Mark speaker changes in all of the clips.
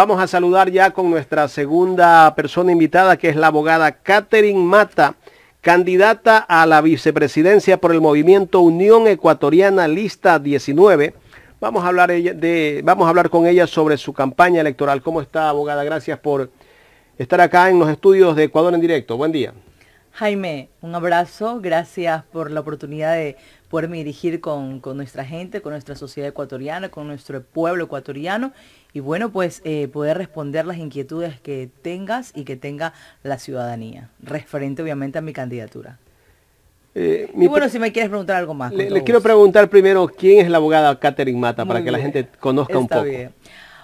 Speaker 1: Vamos a saludar ya con nuestra segunda persona invitada, que es la abogada Catherine Mata, candidata a la vicepresidencia por el movimiento Unión Ecuatoriana Lista 19. Vamos a hablar con ella sobre su campaña electoral. ¿Cómo está, abogada? Gracias por estar acá en los estudios de Ecuador en directo. Buen día.
Speaker 2: Jaime, un abrazo, gracias por la oportunidad de poderme dirigir con nuestra gente, con nuestra sociedad ecuatoriana, con nuestro pueblo ecuatoriano y bueno, pues poder responder las inquietudes que tengas y que tenga la ciudadanía, referente obviamente a mi candidatura. Y bueno, si me quieres preguntar algo más.
Speaker 1: Le quiero preguntar primero quién es la abogada Catherine Mata, para que la gente conozca un poco.
Speaker 2: Bien.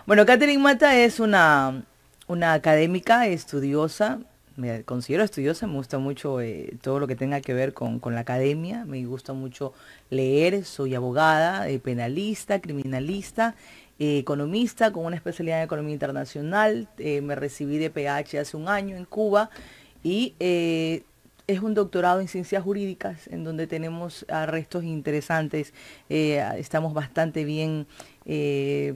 Speaker 2: Bueno, Catherine Mata es una académica estudiosa. Me considero estudiosa, me gusta mucho todo lo que tenga que ver con la academia, me gusta mucho leer, soy abogada, penalista, criminalista, economista con una especialidad en economía internacional, me recibí de PH hace un año en Cuba y es un doctorado en ciencias jurídicas en donde tenemos arrestos interesantes, estamos bastante bien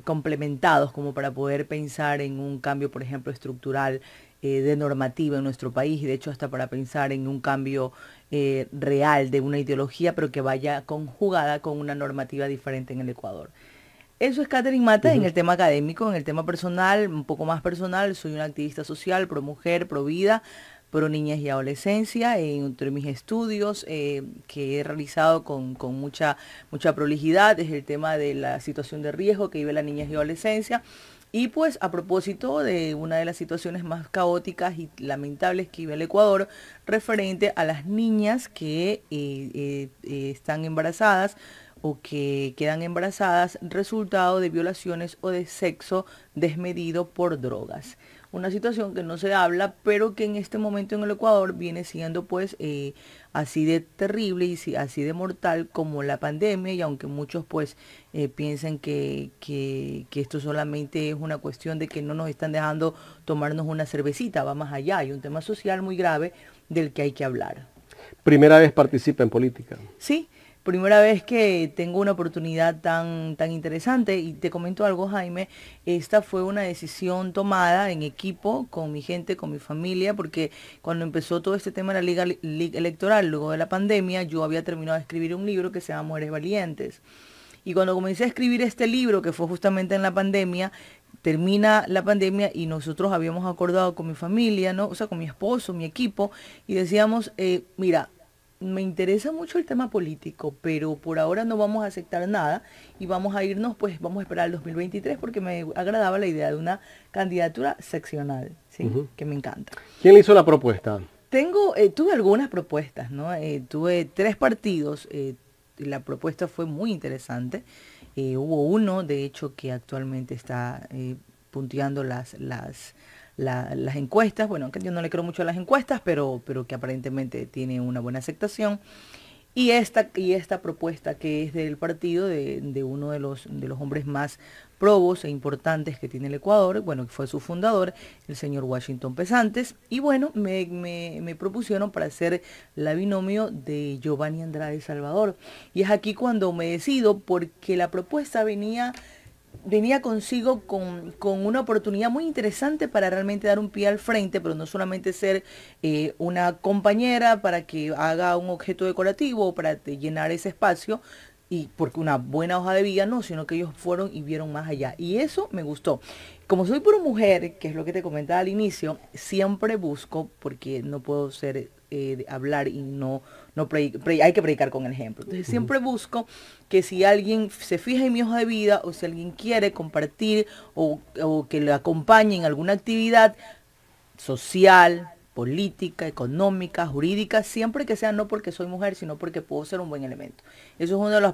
Speaker 2: complementados como para poder pensar en un cambio, por ejemplo, estructural de normativa en nuestro país y de hecho hasta para pensar en un cambio real de una ideología pero que vaya conjugada con una normativa diferente en el Ecuador. Eso es Catherine Mata en el tema académico. En el tema personal, un poco más personal, soy una activista social, pro mujer, pro vida, pro niñez y adolescencia, entre mis estudios que he realizado con mucha prolijidad es el tema de la situación de riesgo que vive la niñez y adolescencia. Y pues a propósito de una de las situaciones más caóticas y lamentables que vive el Ecuador, referente a las niñas que están embarazadas o que quedan embarazadas resultado de violaciones o de sexo desmedido por drogas. Una situación que no se habla, pero que en este momento en el Ecuador viene siendo pues así de terrible y así de mortal como la pandemia, y aunque muchos pues piensen que esto solamente es una cuestión de que no nos están dejando tomarnos una cervecita, va más allá, hay un tema social muy grave del que hay que hablar.
Speaker 1: ¿Primera vez participa en política?
Speaker 2: Sí. Primera vez que tengo una oportunidad tan interesante y te comento algo, Jaime, esta fue una decisión tomada en equipo con mi gente, con mi familia, porque cuando empezó todo este tema de la liga electoral, luego de la pandemia, yo había terminado de escribir un libro que se llama Mujeres Valientes. Y cuando comencé a escribir este libro, que fue justamente en la pandemia, termina la pandemia y nosotros habíamos acordado con mi familia, ¿no? O sea, con mi esposo, mi equipo, y decíamos, mira, me interesa mucho el tema político, pero por ahora no vamos a aceptar nada y vamos a irnos, pues vamos a esperar el 2023 porque me agradaba la idea de una candidatura seccional, ¿sí? Que me encanta.
Speaker 1: ¿Quién le hizo la propuesta?
Speaker 2: Tuve algunas propuestas, ¿no? Tuve 3 partidos, la propuesta fue muy interesante. Hubo uno, de hecho, que actualmente está punteando las encuestas, bueno, que yo no le creo mucho a las encuestas, pero que aparentemente tiene una buena aceptación. Y esta propuesta que es del partido de uno de los hombres más probos e importantes que tiene el Ecuador, bueno, que fue su fundador, el señor Washington Pesantes, y bueno, me propusieron para ser la binomio de Giovanni Andrade Salvador. Y es aquí cuando me decido, porque la propuesta venía consigo con una oportunidad muy interesante para realmente dar un pie al frente, pero no solamente ser una compañera para que haga un objeto decorativo o para llenar ese espacio, y porque una buena hoja de vida no, sino que ellos fueron y vieron más allá. Y eso me gustó. Como soy pura mujer, que es lo que te comentaba al inicio, siempre busco, porque no puedo ser hablar y hay que predicar con el ejemplo. Entonces siempre busco que si alguien se fija en mi hoja de vida o si alguien quiere compartir o que le acompañe en alguna actividad social, política, económica, jurídica, siempre que sea no porque soy mujer, sino porque puedo ser un buen elemento. Eso es una de las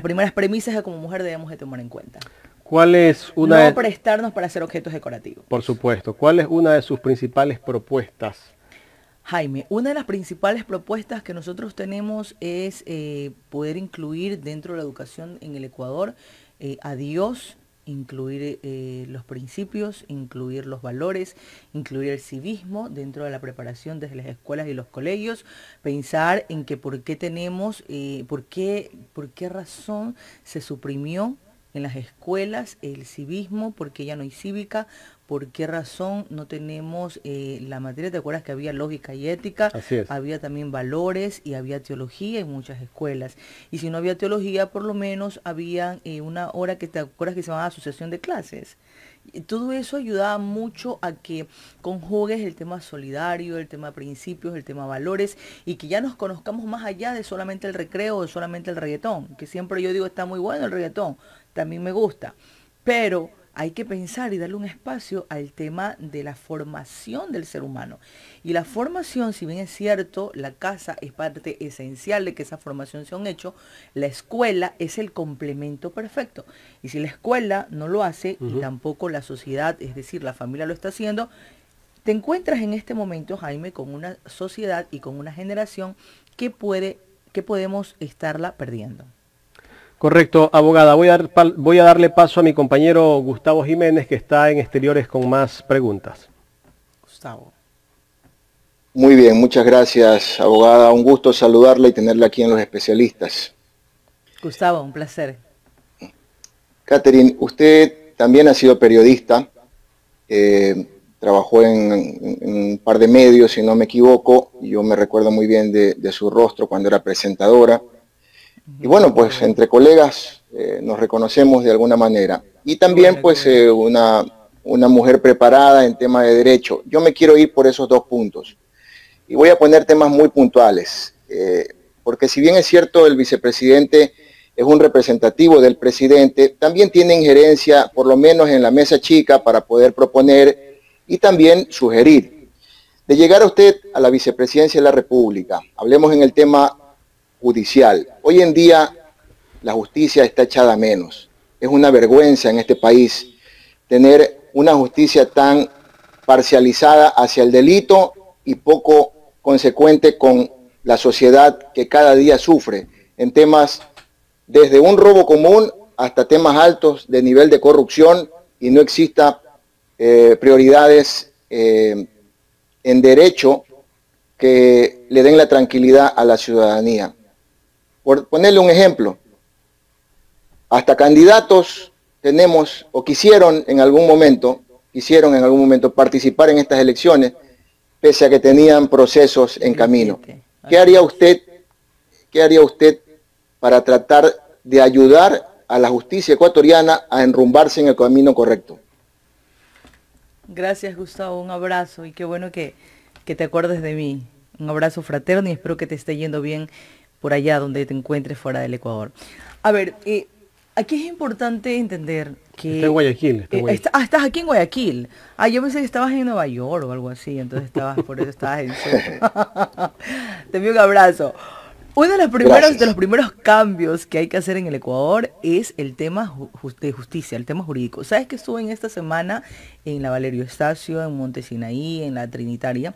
Speaker 2: primeras premisas que como mujer debemos de tomar en cuenta.
Speaker 1: ¿Cuál es una
Speaker 2: no prestarnos para hacer objetos decorativos.
Speaker 1: Por supuesto. ¿Cuál es una de sus principales propuestas?
Speaker 2: Jaime, una de las principales propuestas que nosotros tenemos es poder incluir dentro de la educación en el Ecuador a Dios, incluir los principios, incluir los valores, incluir el civismo dentro de la preparación desde las escuelas y los colegios, pensar en que por qué razón se suprimió en las escuelas el civismo, porque ya no hay cívica, por qué razón no tenemos la materia. ¿Te acuerdas que había lógica y ética?
Speaker 1: Así es.
Speaker 2: Había también valores y había teología en muchas escuelas. Y si no había teología, por lo menos había una hora que te acuerdas que se llamaba asociación de clases. Y todo eso ayudaba mucho a que conjugues el tema solidario, el tema principios, el tema valores, y que ya nos conozcamos más allá de solamente el recreo o de solamente el reggaetón, que siempre yo digo está muy bueno el reggaetón, también me gusta, pero hay que pensar y darle un espacio al tema de la formación del ser humano. Y la formación, si bien es cierto, la casa es parte esencial de que esa formación sea un hecho, la escuela es el complemento perfecto. Y si la escuela no lo hace, y tampoco la sociedad, es decir, la familia lo está haciendo, te encuentras en este momento, Jaime, con una sociedad y con una generación que podemos estarla perdiendo.
Speaker 1: Correcto, abogada. Voy a darle paso a mi compañero Gustavo Jiménez, que está en exteriores con más preguntas.
Speaker 2: Gustavo.
Speaker 3: Muy bien, muchas gracias, abogada. Un gusto saludarla y tenerla aquí en Los Especialistas.
Speaker 2: Gustavo, un placer.
Speaker 3: Catherine, usted también ha sido periodista, trabajó en un par de medios, si no me equivoco. Yo me recuerdo muy bien de su rostro cuando era presentadora. Y bueno, pues entre colegas nos reconocemos de alguna manera. Y también pues una mujer preparada en tema de derecho. Yo me quiero ir por esos dos puntos. Y voy a poner temas muy puntuales. Porque si bien es cierto el vicepresidente es un representativo del presidente, también tiene injerencia por lo menos en la mesa chica para poder proponer y también sugerir. De llegar a usted a la vicepresidencia de la República, hablemos en el tema judicial. Hoy en día la justicia está echada a menos. Es una vergüenza en este país tener una justicia tan parcializada hacia el delito y poco consecuente con la sociedad que cada día sufre en temas desde un robo común hasta temas altos de nivel de corrupción, y no exista prioridades en derecho que le den la tranquilidad a la ciudadanía. Por ponerle un ejemplo, hasta candidatos tenemos o quisieron en algún momento participar en estas elecciones, pese a que tenían procesos en camino. ¿Qué haría usted para tratar de ayudar a la justicia ecuatoriana a enrumbarse en el camino correcto?
Speaker 2: Gracias, Gustavo, un abrazo y qué bueno que te acuerdes de mí. Un abrazo fraterno y espero que te esté yendo bien por allá donde te encuentres fuera del Ecuador. A ver, aquí es importante entender que...
Speaker 1: Está en Guayaquil.
Speaker 2: Estás aquí en Guayaquil. Yo pensé que estabas en Nueva York o algo así, entonces por eso estabas en Te envío un abrazo. Uno de los primeros cambios que hay que hacer en el Ecuador es el tema de justicia, el tema jurídico. ¿Sabes que estuve en esta semana en la Valerio Estacio, en Monte Sinaí, en la Trinitaria?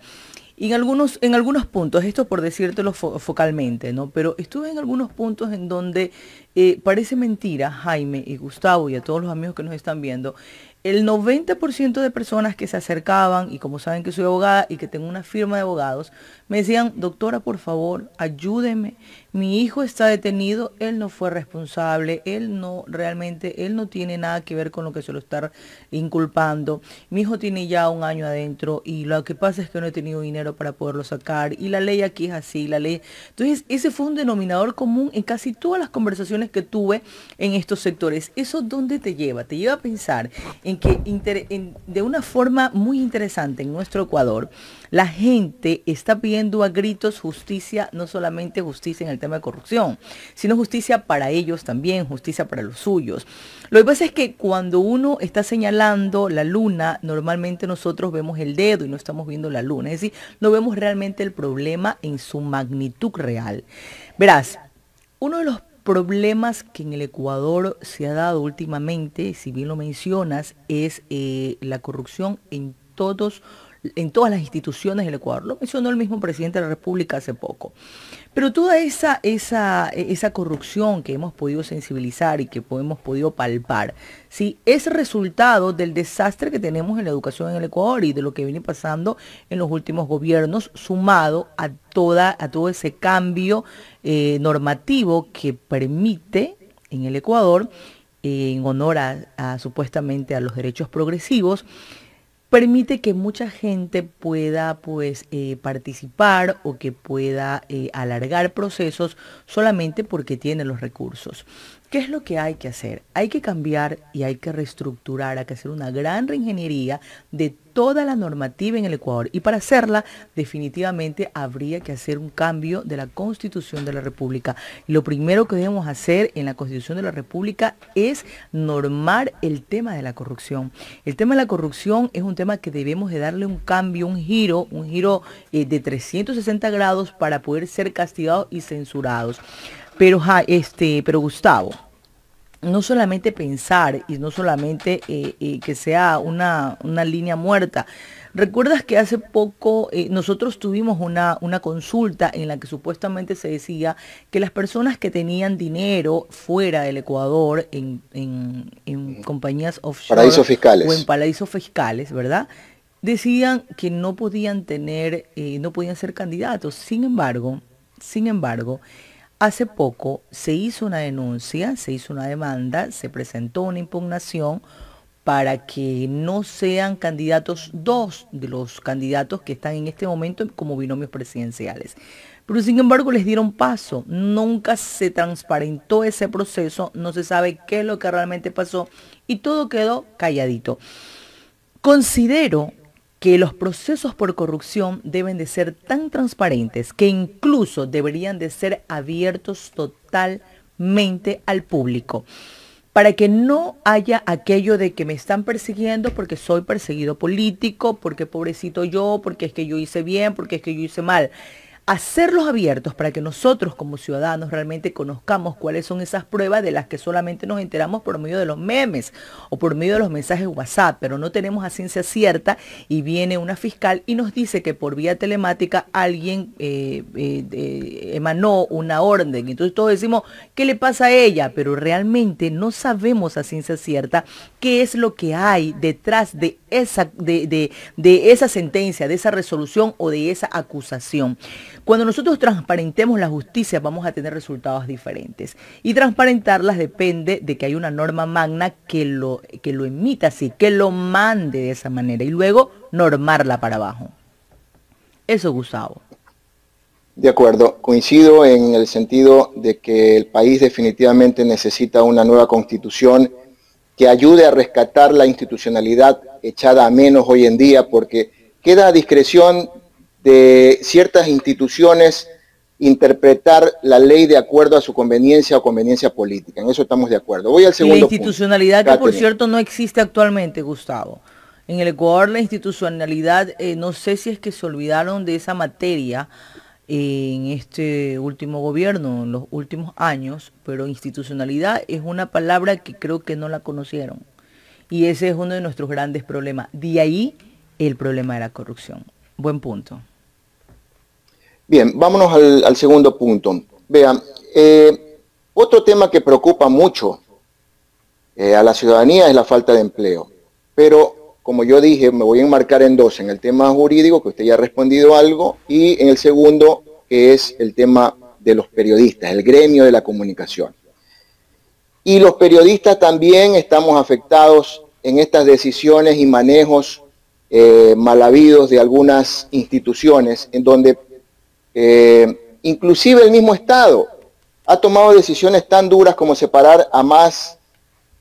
Speaker 2: Y en algunos puntos, esto por decírtelo focalmente, ¿no? Pero estuve en algunos puntos en donde parece mentira, Jaime y Gustavo y a todos los amigos que nos están viendo, el 90% de personas que se acercaban, y como saben que soy abogada y que tengo una firma de abogados, me decían, doctora, por favor, ayúdeme, mi hijo está detenido, él no fue responsable, él no tiene nada que ver con lo que se lo está inculpando, mi hijo tiene ya 1 año adentro y lo que pasa es que no he tenido dinero para poderlo sacar y la ley aquí es así, la ley. Entonces, ese fue un denominador común en casi todas las conversaciones que tuve en estos sectores. ¿Eso dónde te lleva? Te lleva a pensar en que de una forma muy interesante en nuestro Ecuador, la gente está pidiendo a gritos justicia, no solamente justicia en el tema de corrupción, sino justicia para ellos también, justicia para los suyos. Lo que pasa es que cuando uno está señalando la luna, normalmente nosotros vemos el dedo y no estamos viendo la luna, es decir, no vemos realmente el problema en su magnitud real. Verás, uno de los problemas que en el Ecuador se ha dado últimamente, si bien lo mencionas, es la corrupción en todas las instituciones del Ecuador. Lo mencionó el mismo presidente de la República hace poco. Pero toda esa corrupción que hemos podido sensibilizar y que hemos podido palpar, ¿sí?, es resultado del desastre que tenemos en la educación en el Ecuador y de lo que viene pasando en los últimos gobiernos, sumado a todo ese cambio normativo que permite en el Ecuador en honor supuestamente a los derechos progresivos, permite que mucha gente pueda pues participar o que pueda alargar procesos solamente porque tiene los recursos. ¿Qué es lo que hay que hacer? Hay que cambiar y hay que reestructurar, hay que hacer una gran reingeniería de toda la normativa en el Ecuador. Y para hacerla, definitivamente habría que hacer un cambio de la Constitución de la República. Y lo primero que debemos hacer en la Constitución de la República es normar el tema de la corrupción. El tema de la corrupción es un tema que debemos de darle un cambio, un giro de 360 grados para poder ser castigados y censurados. Pero Gustavo, no solamente pensar y no solamente que sea una línea muerta. ¿Recuerdas que hace poco nosotros tuvimos una consulta en la que supuestamente se decía que las personas que tenían dinero fuera del Ecuador en compañías offshore
Speaker 3: paraísos fiscales
Speaker 2: o en paraísos fiscales, ¿verdad? Decían que no podían no podían ser candidatos. Sin embargo, hace poco se hizo una denuncia, se hizo una demanda, se presentó una impugnación para que no sean candidatos dos de los candidatos que están en este momento como binomios presidenciales. Pero sin embargo les dieron paso, nunca se transparentó ese proceso, no se sabe qué es lo que realmente pasó y todo quedó calladito. Considero que los procesos por corrupción deben de ser tan transparentes que incluso deberían de ser abiertos totalmente al público, para que no haya aquello de que me están persiguiendo porque soy perseguido político, porque pobrecito yo, porque es que yo hice bien, porque es que yo hice mal. Hacerlos abiertos para que nosotros como ciudadanos realmente conozcamos cuáles son esas pruebas de las que solamente nos enteramos por medio de los memes o por medio de los mensajes WhatsApp, pero no tenemos a ciencia cierta y viene una fiscal y nos dice que por vía telemática alguien emanó una orden. Entonces todos decimos, ¿qué le pasa a ella? Pero realmente no sabemos a ciencia cierta qué es lo que hay detrás de esa sentencia, de esa resolución o de esa acusación. Cuando nosotros transparentemos la justicia vamos a tener resultados diferentes. Y transparentarlas depende de que haya una norma magna que lo emita así, que lo mande de esa manera y luego normarla para abajo. Eso, Gustavo.
Speaker 3: De acuerdo, coincido en el sentido de que el país definitivamente necesita una nueva constitución que ayude a rescatar la institucionalidad echada a menos hoy en día, porque queda a discreción de ciertas instituciones interpretar la ley de acuerdo a su conveniencia o conveniencia política. En eso estamos de acuerdo. Voy al segundo punto.
Speaker 2: La institucionalidad que, por cierto, no existe actualmente, Gustavo. En el Ecuador la institucionalidad, no sé si es que se olvidaron de esa materia en este último gobierno, en los últimos años, pero institucionalidad es una palabra que creo que no la conocieron. Y ese es uno de nuestros grandes problemas. De ahí el problema de la corrupción. Buen punto.
Speaker 3: Bien, vámonos al segundo punto. Vean, otro tema que preocupa mucho a la ciudadanía es la falta de empleo. Pero, como yo dije, me voy a enmarcar en dos. En el tema jurídico, que usted ya ha respondido algo, y en el segundo, que es el tema de los periodistas, el gremio de la comunicación. Y los periodistas también estamos afectados en estas decisiones y manejos mal habidos de algunas instituciones, en donde inclusive el mismo Estado ha tomado decisiones tan duras como separar a más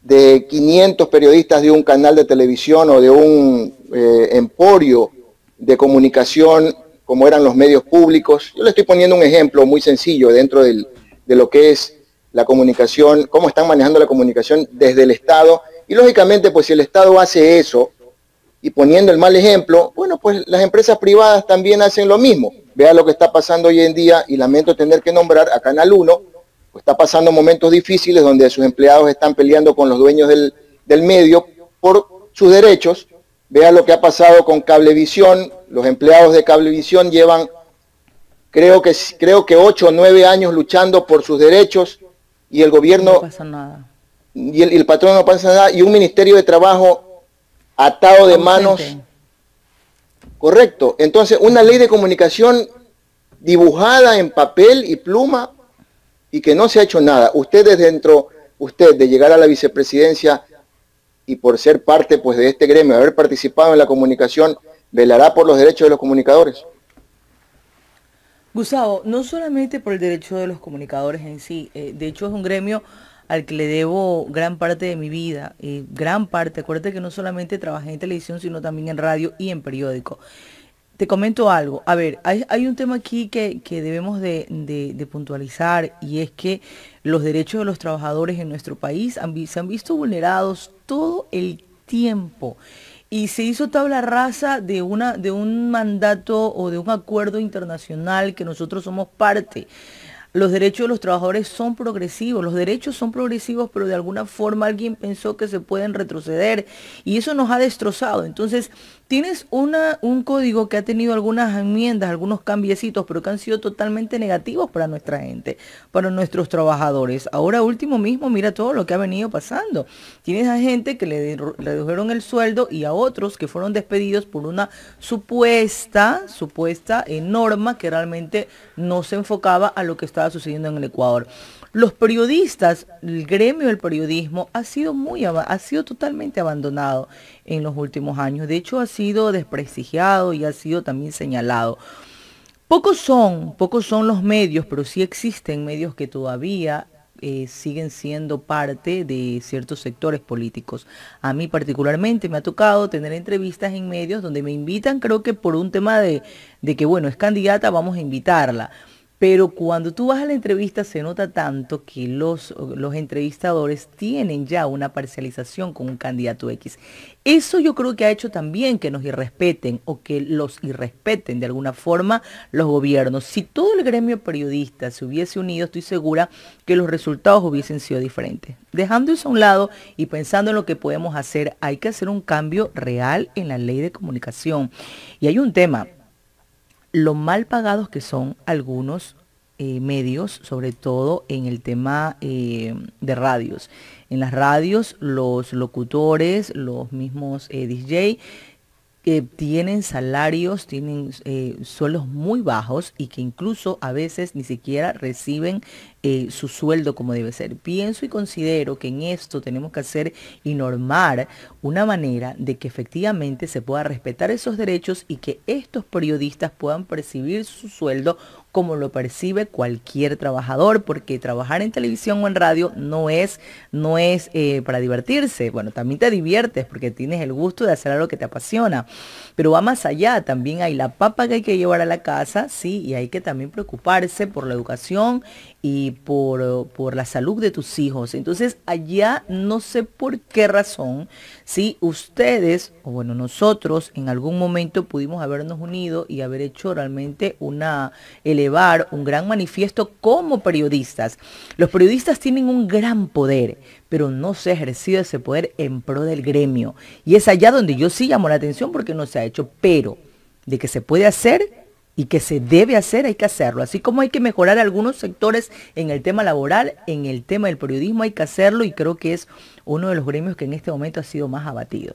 Speaker 3: de 500 periodistas de un canal de televisión o de un emporio de comunicación como eran los medios públicos. Yo le estoy poniendo un ejemplo muy sencillo dentro de lo que es la comunicación, cómo están manejando la comunicación desde el Estado. Y lógicamente, pues si el Estado hace eso, y poniendo el mal ejemplo, bueno, pues las empresas privadas también hacen lo mismo. Vea lo que está pasando hoy en día, y lamento tener que nombrar a Canal 1, pues está pasando momentos difíciles donde sus empleados están peleando con los dueños del medio por sus derechos. Vea lo que ha pasado con Cablevisión. Los empleados de Cablevisión llevan, creo que 8 o 9 años luchando por sus derechos, y el gobierno...
Speaker 2: No pasa nada.
Speaker 3: Y el patrón no pasa nada, y un Ministerio de Trabajo atado de manos. Correcto. Entonces, una ley de comunicación dibujada en papel y pluma y que no se ha hecho nada. Ustedes dentro usted de llegar a la vicepresidencia y por ser parte pues de este gremio, haber participado en la comunicación, velará por los derechos de los comunicadores?
Speaker 2: Gustavo, no solamente por el derecho de los comunicadores en sí, de hecho es un gremio al que le debo gran parte de mi vida, gran parte. Acuérdate que no solamente trabajé en televisión, sino también en radio y en periódico. Te comento algo. A ver, hay un tema aquí que debemos de puntualizar, y es que los derechos de los trabajadores en nuestro país se han visto vulnerados todo el tiempo. Y se hizo tabla rasa de un mandato o de un acuerdo internacional que nosotros somos parte. Los derechos de los trabajadores son progresivos, los derechos son progresivos, pero de alguna forma alguien pensó que se pueden retroceder y eso nos ha destrozado. Entonces, tienes un código que ha tenido algunas enmiendas, algunos cambiecitos, pero que han sido totalmente negativos para nuestra gente, para nuestros trabajadores. Ahora último mismo, mira todo lo que ha venido pasando. Tienes a gente que le redujeron el sueldo y a otros que fueron despedidos por una supuesta norma que realmente no se enfocaba a lo que estaba sucediendo en el Ecuador. Los periodistas, el gremio del periodismo ha sido totalmente abandonado en los últimos años. De hecho, ha sido desprestigiado y ha sido también señalado. Pocos son los medios, pero sí existen medios que todavía siguen siendo parte de ciertos sectores políticos. A mí particularmente me ha tocado tener entrevistas en medios donde me invitan, creo que por un tema de que, bueno, es candidata, vamos a invitarla. Pero cuando tú vas a la entrevista se nota tanto que los entrevistadores tienen ya una parcialización con un candidato X. Eso yo creo que ha hecho también que nos irrespeten o que los irrespeten de alguna forma los gobiernos. Si todo el gremio periodista se hubiese unido, estoy segura que los resultados hubiesen sido diferentes. Dejando eso a un lado y pensando en lo que podemos hacer, hay que hacer un cambio real en la ley de comunicación. Y hay un tema. Lo mal pagados que son algunos medios, sobre todo en el tema de radios. En las radios, los locutores, los mismos DJ, que tienen salarios, tienen sueldos muy bajos y que incluso a veces ni siquiera reciben su sueldo como debe ser. Pienso y considero que en esto tenemos que hacer y normar una manera de que efectivamente se pueda respetar esos derechos y que estos periodistas puedan percibir su sueldo como lo percibe cualquier trabajador, porque trabajar en televisión o en radio no es para divertirse. Bueno, también te diviertes porque tienes el gusto de hacer algo que te apasiona, pero va más allá. También hay la papa que hay que llevar a la casa, sí, y hay que también preocuparse por la educación y por la salud de tus hijos. Entonces allá no sé por qué razón, si ustedes, o bueno, nosotros en algún momento pudimos habernos unido y haber hecho realmente elevar un gran manifiesto como periodistas. Los periodistas tienen un gran poder, pero no se ha ejercido ese poder en pro del gremio. Y es allá donde yo sí llamo la atención porque no se ha hecho, pero de que se puede hacer y que se debe hacer, hay que hacerlo. Así como hay que mejorar algunos sectores en el tema laboral, en el tema del periodismo hay que hacerlo, y creo que es uno de los gremios que en este momento ha sido más abatido.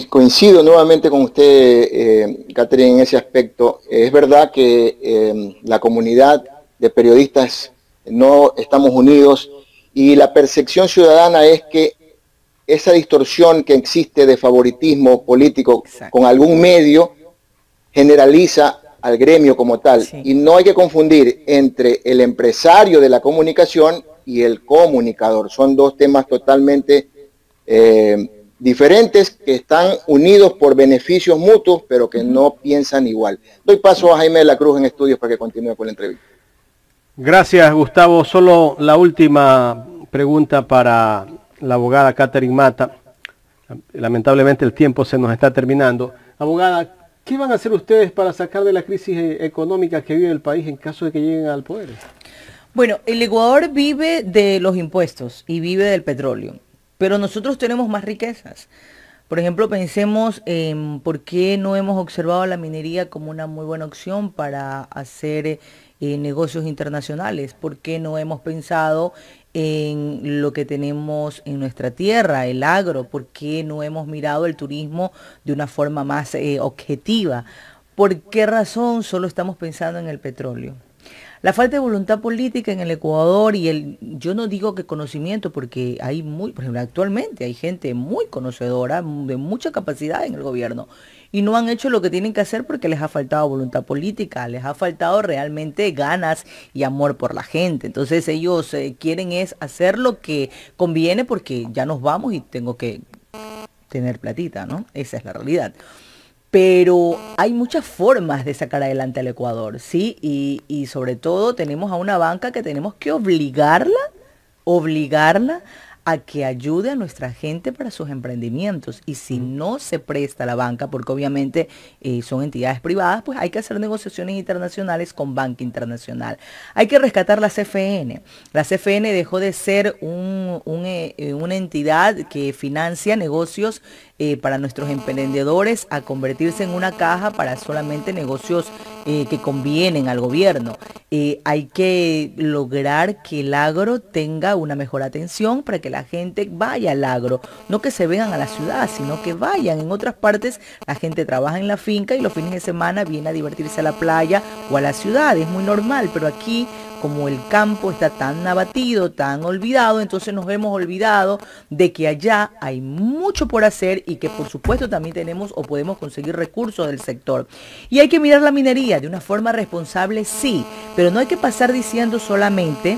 Speaker 3: Coincido nuevamente con usted, Catherine, en ese aspecto. Es verdad que la comunidad de periodistas no estamos unidos y la percepción ciudadana es que esa distorsión que existe de favoritismo político con algún medio generaliza al gremio como tal. Sí. Y no hay que confundir entre el empresario de la comunicación y el comunicador. Son dos temas totalmente diferentes, que están unidos por beneficios mutuos, pero que no piensan igual. Doy paso a Jaime de la Cruz en estudios para que continúe con la entrevista.
Speaker 1: Gracias, Gustavo. Solo la última pregunta para la abogada Catherine Mata. Lamentablemente el tiempo se nos está terminando. Abogada, ¿qué van a hacer ustedes para sacar de la crisis económica que vive el país en caso de que lleguen al poder?
Speaker 2: Bueno, el Ecuador vive de los impuestos y vive del petróleo, pero nosotros tenemos más riquezas. Por ejemplo, pensemos en por qué no hemos observado la minería como una muy buena opción para hacer negocios internacionales. ¿Por qué no hemos pensado en lo que tenemos en nuestra tierra, el agro? ¿Por qué no hemos mirado el turismo de una forma más objetiva? ¿Por qué razón solo estamos pensando en el petróleo? La falta de voluntad política en el Ecuador yo no digo que conocimiento, porque por ejemplo, actualmente hay gente muy conocedora, de mucha capacidad en el gobierno, y no han hecho lo que tienen que hacer porque les ha faltado voluntad política, les ha faltado realmente ganas y amor por la gente. Entonces ellos quieren es hacer lo que conviene porque ya nos vamos y tengo que tener platita, ¿no? Esa es la realidad. Pero hay muchas formas de sacar adelante al Ecuador, ¿sí? Y sobre todo tenemos a una banca que tenemos que obligarla a que ayude a nuestra gente para sus emprendimientos. Y si no se presta la banca, porque obviamente son entidades privadas, pues hay que hacer negociaciones internacionales con banca internacional. Hay que rescatar la CFN. La CFN dejó de ser una entidad que financia negocios para nuestros emprendedores a convertirse en una caja para solamente negocios que convienen al gobierno. Hay que lograr que el agro tenga una mejor atención para que la gente vaya al agro, no que se vengan a la ciudad, sino que vayan. En otras partes la gente trabaja en la finca y los fines de semana viene a divertirse a la playa o a la ciudad, es muy normal, pero aquí, como el campo está tan abatido, tan olvidado, entonces nos hemos olvidado de que allá hay mucho por hacer y que por supuesto también tenemos o podemos conseguir recursos del sector. Y hay que mirar la minería de una forma responsable, sí, pero no hay que pasar diciendo solamente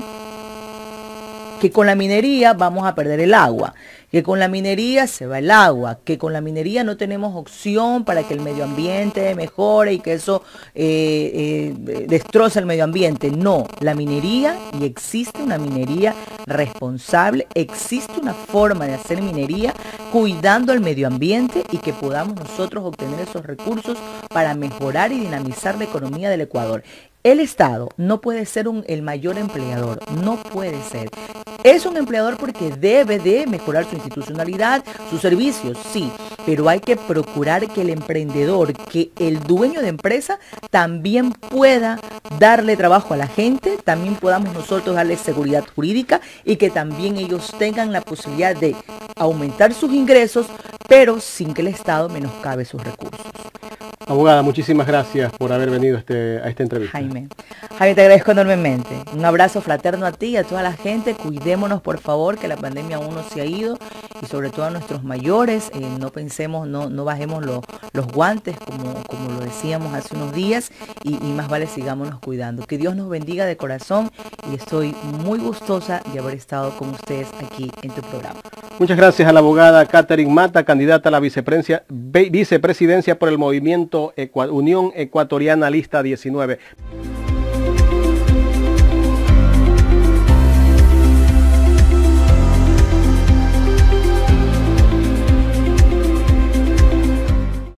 Speaker 2: que con la minería vamos a perder el agua, que con la minería se va el agua, que con la minería no tenemos opción para que el medio ambiente mejore y que eso destroza el medio ambiente. No, la minería, y existe una minería responsable, existe una forma de hacer minería cuidando el medio ambiente y que podamos nosotros obtener esos recursos para mejorar y dinamizar la economía del Ecuador. El Estado no puede ser el mayor empleador, no puede ser. Es un empleador porque debe de mejorar su institucionalidad, sus servicios, sí, pero hay que procurar que el emprendedor, que el dueño de empresa también pueda darle trabajo a la gente, también podamos nosotros darle seguridad jurídica y que también ellos tengan la posibilidad de aumentar sus ingresos, pero sin que el Estado menoscabe sus recursos.
Speaker 1: Abogada, muchísimas gracias por haber venido a esta entrevista.
Speaker 2: Jaime, te agradezco enormemente. Un abrazo fraterno a ti y a toda la gente. Cuidémonos, por favor, que la pandemia aún no se ha ido. Y sobre todo a nuestros mayores, no pensemos, no bajemos los guantes, como lo decíamos hace unos días. Y más vale sigámonos cuidando. Que Dios nos bendiga de corazón. Y estoy muy gustosa de haber estado con ustedes aquí en tu programa.
Speaker 1: Muchas gracias a la abogada Catherine Mata, candidata a la vicepresidencia por el movimiento Unión Ecuatoriana Lista 19.